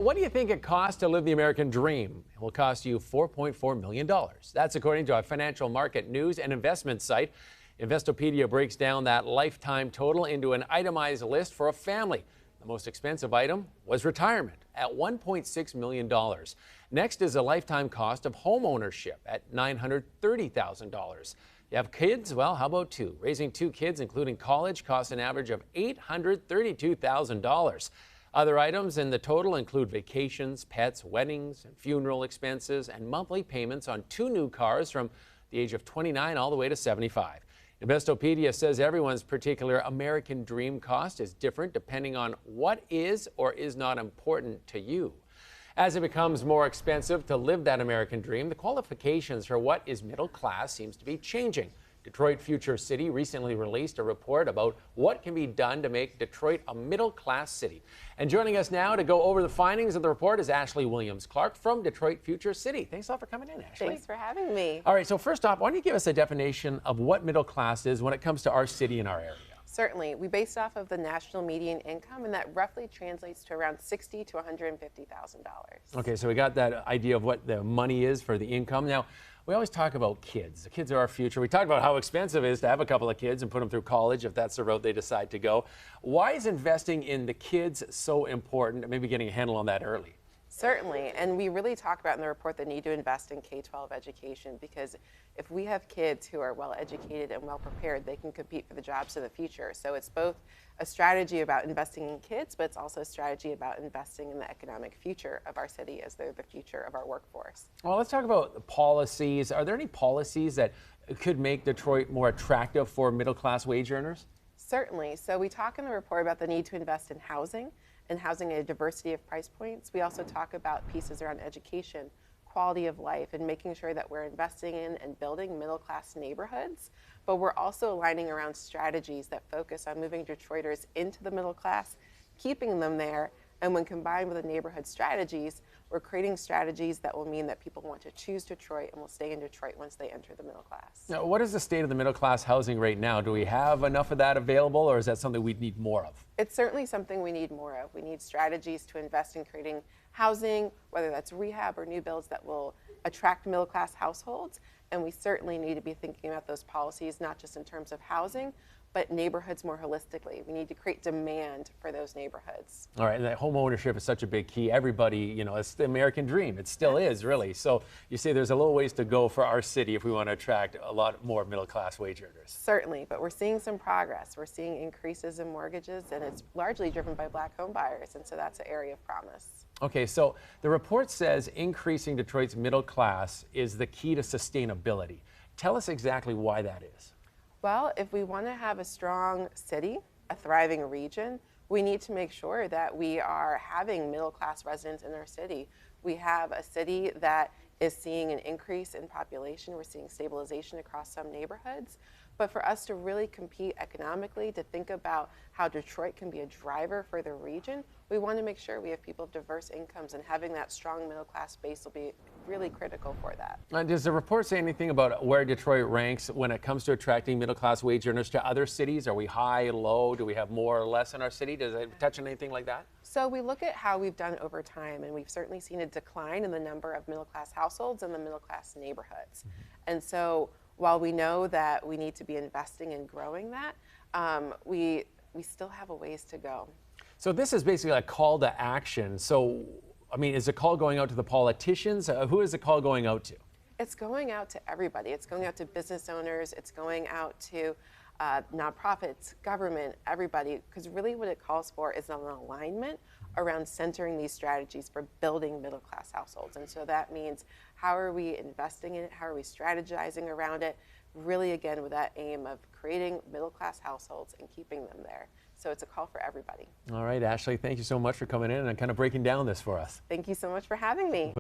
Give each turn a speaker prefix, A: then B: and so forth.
A: What do you think it costs to live the American dream? It will cost you $4.4 million. That's according to a financial market news and investment site. Investopedia breaks down that lifetime total into an itemized list for a family. The most expensive item was retirement at $1.6 million. Next is a lifetime cost of home ownership at $930,000. You have kids? Well, how about two? Raising two kids, including college, costs an average of $832,000. Other items in the total include vacations, pets, weddings, and funeral expenses, and monthly payments on two new cars from the age of 29 all the way to 75. Investopedia says everyone's particular American dream cost is different depending on what is or is not important to you. As it becomes more expensive to live that American dream, the qualifications for what is middle class seems to be changing. Detroit Future City recently released a report about what can be done to make Detroit a middle-class city. And joining us now to go over the findings of the report is Ashley Williams-Clark from Detroit Future City. Thanks a lot for coming in, Ashley.
B: Thanks for having me.
A: All right, so first off, why don't you give us a definition of what middle class is when it comes to our city and our area?
B: Certainly. We based off of the national median income, and that roughly translates to around $60,000 to $150,000.
A: Okay, so we got that idea of what the money is for the income. Now, we always talk about kids. The kids are our future. We talk about how expensive it is to have a couple of kids and put them through college if that's the route they decide to go. Why is investing in the kids so important, maybe getting a handle on that early?
B: Certainly, and we really talk about in the report the need to invest in K-12 education, because if we have kids who are well educated and well prepared, they can compete for the jobs of the future. So it's both a strategy about investing in kids, but it's also a strategy about investing in the economic future of our city as they're the future of our workforce.
A: Well, let's talk about the policies. Are there any policies that could make Detroit more attractive for middle-class wage earners?
B: Certainly. So we talk in the report about the need to invest in housing and housing at a diversity of price points. We also talk about pieces around education, quality of life, and making sure that we're investing in and building middle-class neighborhoods. But we're also aligning around strategies that focus on moving Detroiters into the middle class, keeping them there, and when combined with the neighborhood strategies, we're creating strategies that will mean that people want to choose Detroit and will stay in Detroit once they enter the middle class.
A: Now, what is the state of the middle class housing right now? Do we have enough of that available, or is that something we'd need more of?
B: It's certainly something we need more of. We need strategies to invest in creating housing, whether that's rehab or new builds that will attract middle class households. And we certainly need to be thinking about those policies, not just in terms of housing, but neighborhoods more holistically. We need to create demand for those neighborhoods.
A: All right, and that home ownership is such a big key. Everybody, you know, it's the American dream. It still is, really. So you say there's a little ways to go for our city if we want to attract a lot more middle-class wage earners.
B: Certainly, but we're seeing some progress. We're seeing increases in mortgages, and it's largely driven by Black home buyers, and so that's an area of promise.
A: Okay, so the report says increasing Detroit's middle class is the key to sustainability. Tell us exactly why that is.
B: Well, if we want to have a strong city, a thriving region, we need to make sure that we are having middle-class residents in our city. We have a city that is seeing an increase in population. We're seeing stabilization across some neighborhoods. But for us to really compete economically, to think about how Detroit can be a driver for the region, we want to make sure we have people of diverse incomes, and having that strong middle-class base will be really critical for that.
A: Does the report say anything about where Detroit ranks when it comes to attracting middle-class wage earners to other cities? Are we high, low? Do we have more or less in our city? Does it touch on anything like that?
B: So we look at how we've done over time, and we've certainly seen a decline in the number of middle-class households and the middle-class neighborhoods. And so while we know that we need to be investing in growing that, we still have a ways to go.
A: So this is basically a call to action. So, I mean, is the call going out to the politicians? Who is the call going out to?
B: It's going out to everybody. It's going out to business owners. It's going out to nonprofits, government, everybody, because really what it calls for is an alignment around centering these strategies for building middle-class households. And so that means, how are we investing in it? How are we strategizing around it? Really, again, with that aim of creating middle-class households and keeping them there. So it's a call for everybody.
A: All right, Ashley, thank you so much for coming in and kind of breaking down this for us.
B: Thank you so much for having me.